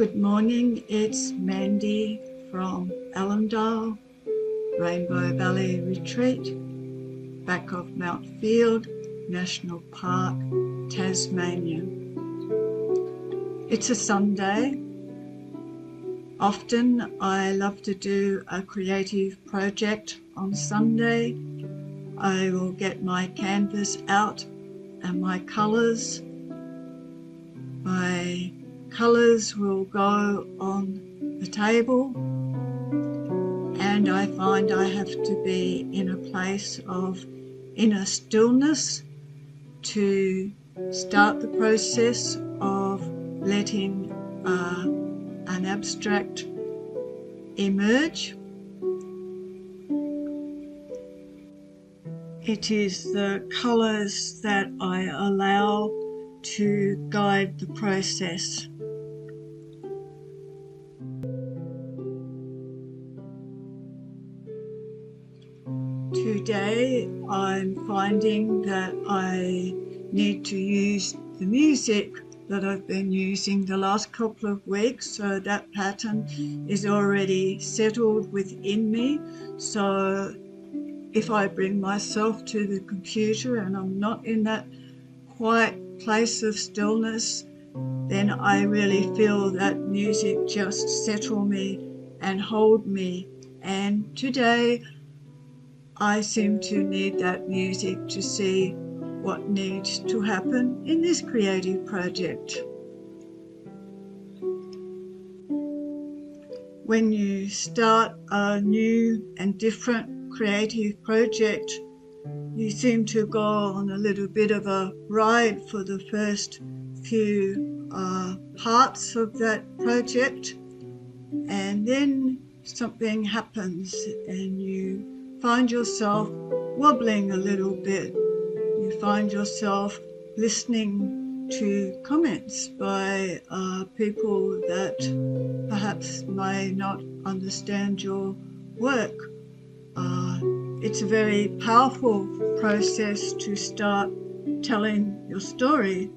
Good morning, it's Mandy from Allendale, Rainbow Valley Retreat, back of Mount Field National Park, Tasmania. It's a Sunday. Often I love to do a creative project on Sunday. I will get my canvas out and my colours. My colours will go on the table, and I find I have to be in a place of inner stillness to start the process of letting an abstract emerge. It is the colours that I allow to guide the process. Today I'm finding that I need to use the music that I've been using the last couple of weeks, so that pattern is already settled within me. So if I bring myself to the computer and I'm not in that quiet place of stillness, then I really feel that music just settle me and hold me. And today I seem to need that music to see what needs to happen in this creative project. When you start a new and different creative project, you seem to go on a little bit of a ride for the first few parts of that project, and then something happens and you find yourself wobbling a little bit. You find yourself listening to comments by people that perhaps may not understand your work. It's a very powerful process to start telling your story.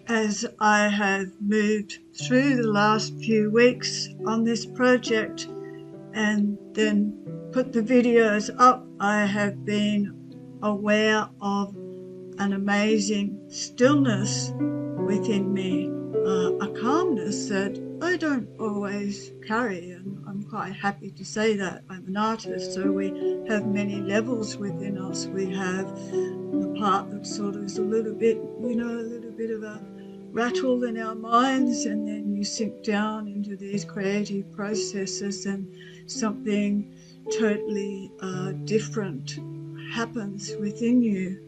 As I have moved through the last few weeks on this project and then put the videos up, I have been aware of an amazing stillness within me, a calmness that I don't always carry, and I'm quite happy to say that. I'm an artist, so we have many levels within us. We have the part that sort of is a little bit of a rattle in our minds, and then you sink down into these creative processes and something totally different happens within you.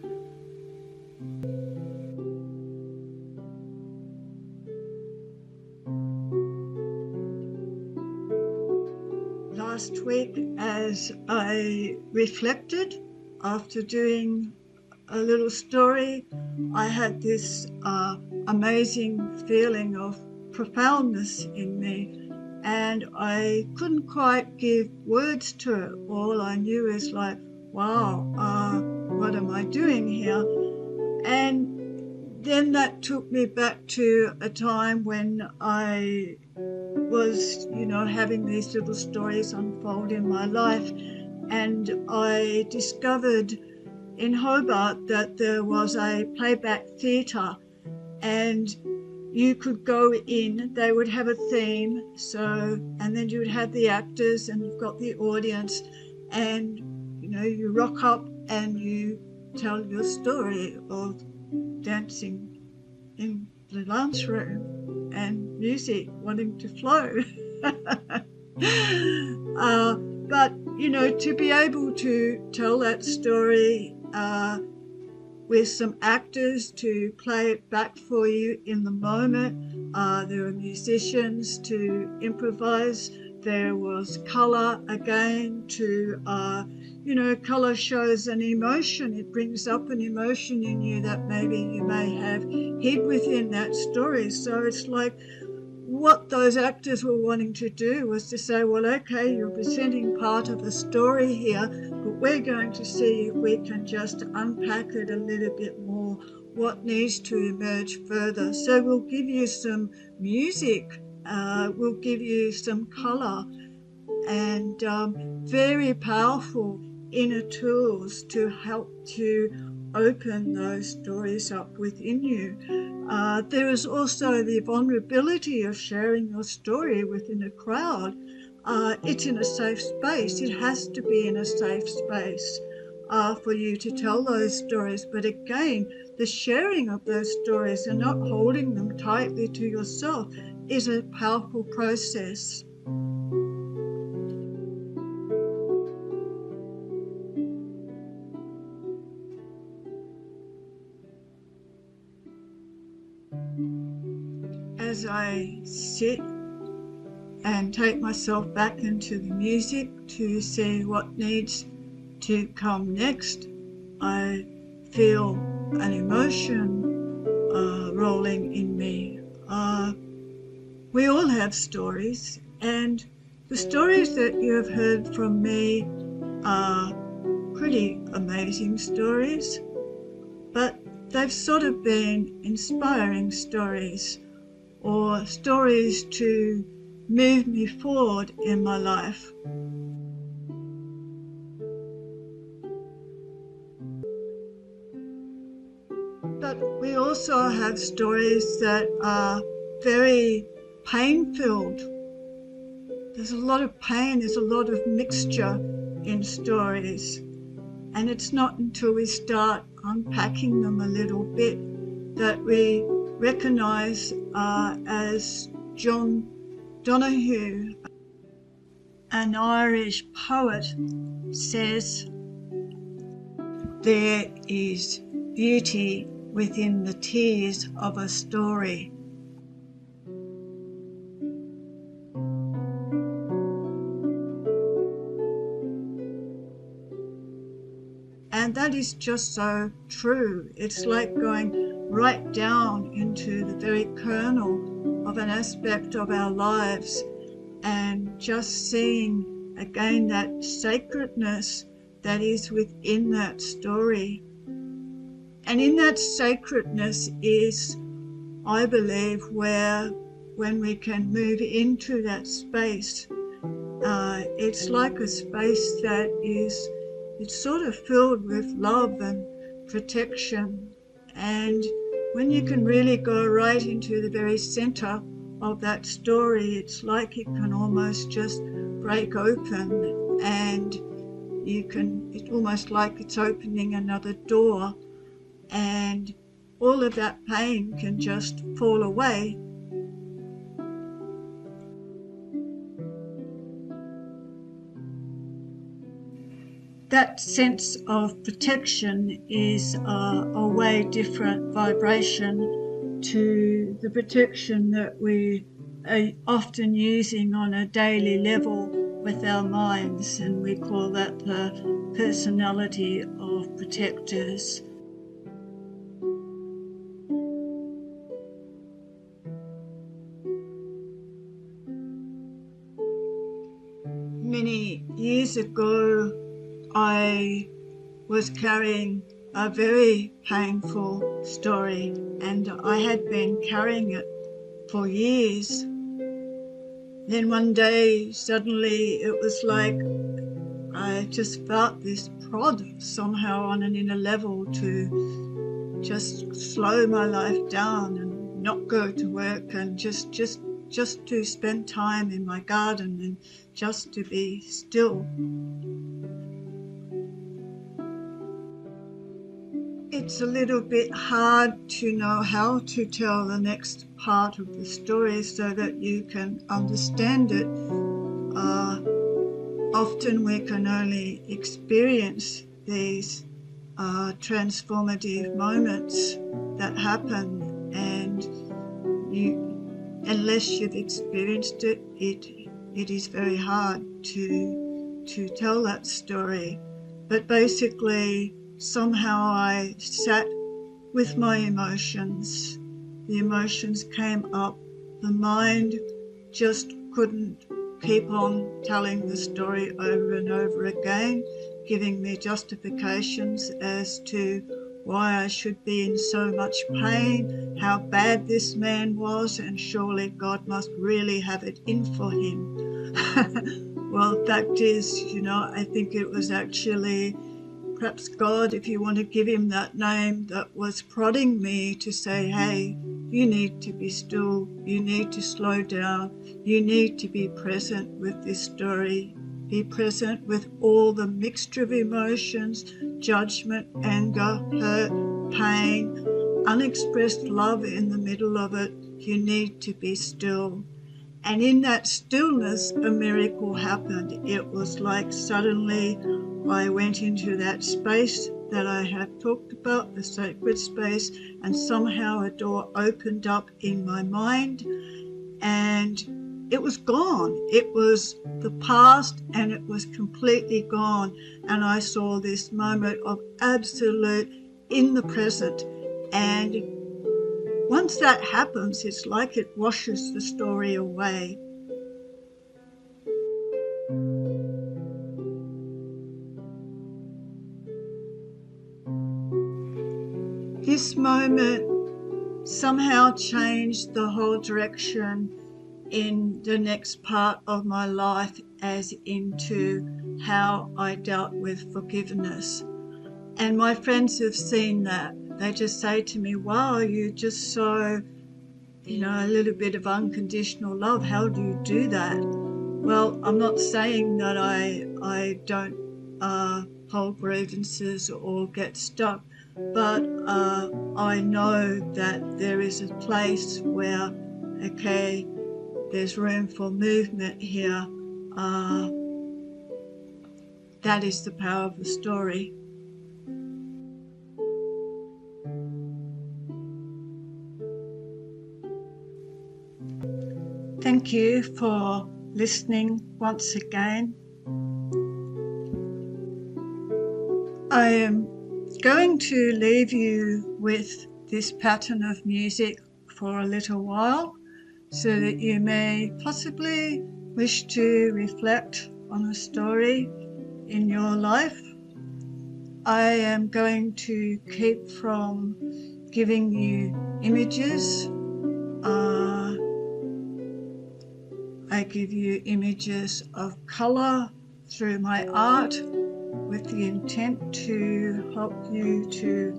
Last week, as I reflected after doing a little story, I had this amazing feeling of profoundness in me, and I couldn't quite give words to it. All I knew is like, wow, what am I doing here? And then that took me back to a time when I was, having these little stories unfold in my life, and I discovered in Hobart that there was a playback theatre, and you could go in, they would have a theme, and then you would have the actors and you've got the audience, and you rock up and you tell your story of dancing in the dance room and music wanting to flow. But to be able to tell that story with some actors to play it back for you in the moment, there were musicians to improvise, there was colour again to colour shows an emotion. It brings up an emotion in you that maybe you may have hid within that story. So it's like what those actors were wanting to do was to say, well, okay, you're presenting part of a story here, but we're going to see if we can just unpack it a little bit more, what needs to emerge further. So we'll give you some music, we'll give you some colour, and very powerful inner tools to help to open those stories up within you. There is also the vulnerability of sharing your story within a crowd. It's in a safe space. It has to be in a safe space for you to tell those stories. But again, the sharing of those stories and not holding them tightly to yourself is a powerful process. As I sit and take myself back into the music to see what needs to come next, I feel an emotion rolling in me. We all have stories, and the stories that you have heard from me are pretty amazing stories, but they've sort of been inspiring stories, or stories to move me forward in my life. But we also have stories that are very pain-filled. There's a lot of pain, there's a lot of mixture in stories. And it's not until we start unpacking them a little bit that we recognise, as John Donahue, an Irish poet, says, there is beauty within the tears of a story. And that is just so true. It's like going right down into the very kernel of an aspect of our lives and just seeing again that sacredness that is within that story. And in that sacredness is, I believe, where when we can move into that space, it's like a space that is, it's sort of filled with love and protection. And when you can really go right into the very center of that story, it's like it can almost just break open, and you can, it's almost like it's opening another door, and all of that pain can just fall away. That sense of protection is a way different vibration to the protection that we are often using on a daily level with our minds, and we call that the personality of protectors. Many years ago, I was carrying a very painful story, and I had been carrying it for years. Then one day, suddenly, it was like I just felt this prod somehow on an inner level to just slow my life down and not go to work, and just to spend time in my garden and just to be still. It's a little bit hard to know how to tell the next part of the story so that you can understand it. Often we can only experience these transformative moments that happen, and unless you've experienced it, it is very hard to tell that story. But basically, somehow I sat with my emotions. The emotions came up. The mind just couldn't keep on telling the story over and over again. giving me justifications as to why I should be in so much pain, how bad this man was, and surely God must really have it in for him. Well, the fact is, I think it was actually perhaps God, if you want to give him that name, that was prodding me to say, hey, you need to be still, you need to slow down, you need to be present with this story, be present with all the mixture of emotions, judgment, anger, hurt, pain, unexpressed love in the middle of it. You need to be still. And in that stillness, a miracle happened. It was like suddenly I went into that space that I have talked about, the sacred space, and somehow a door opened up in my mind and it was gone. It was the past and it was completely gone. And I saw this moment of absolute in the present. And once that happens, it's like it washes the story away. This moment somehow changed the whole direction in the next part of my life, as into how I dealt with forgiveness. And my friends have seen that. They just say to me, wow, you just so, a little bit of unconditional love. How do you do that? Well, I'm not saying that I don't hold grievances or get stuck, but I know that there is a place where, okay, there's room for movement here. That is the power of the story. Thank you for listening once again. I am going to leave you with this pattern of music for a little while so that you may possibly wish to reflect on a story in your life. I am going to keep from giving you images. I give you images of colour through my art with the intent to help you to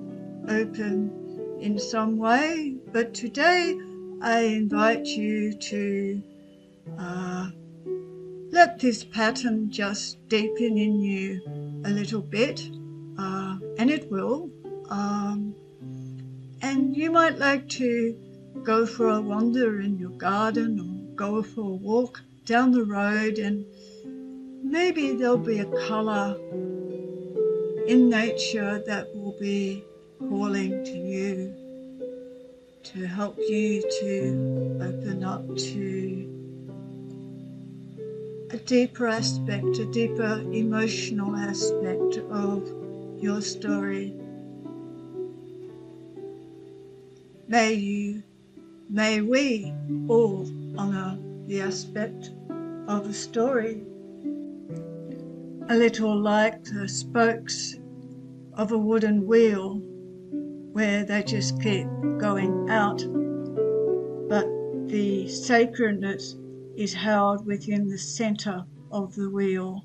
open in some way. But today I invite you to let this pattern just deepen in you a little bit, and it will. And you might like to go for a wander in your garden or go for a walk down the road, and maybe there'll be a colour in nature that will be calling to you to help you to open up to a deeper aspect, a deeper emotional aspect of your story. May we all honour the aspect of a story, a little like the spokes of a wooden wheel where they just keep going out, but the sacredness is held within the centre of the wheel.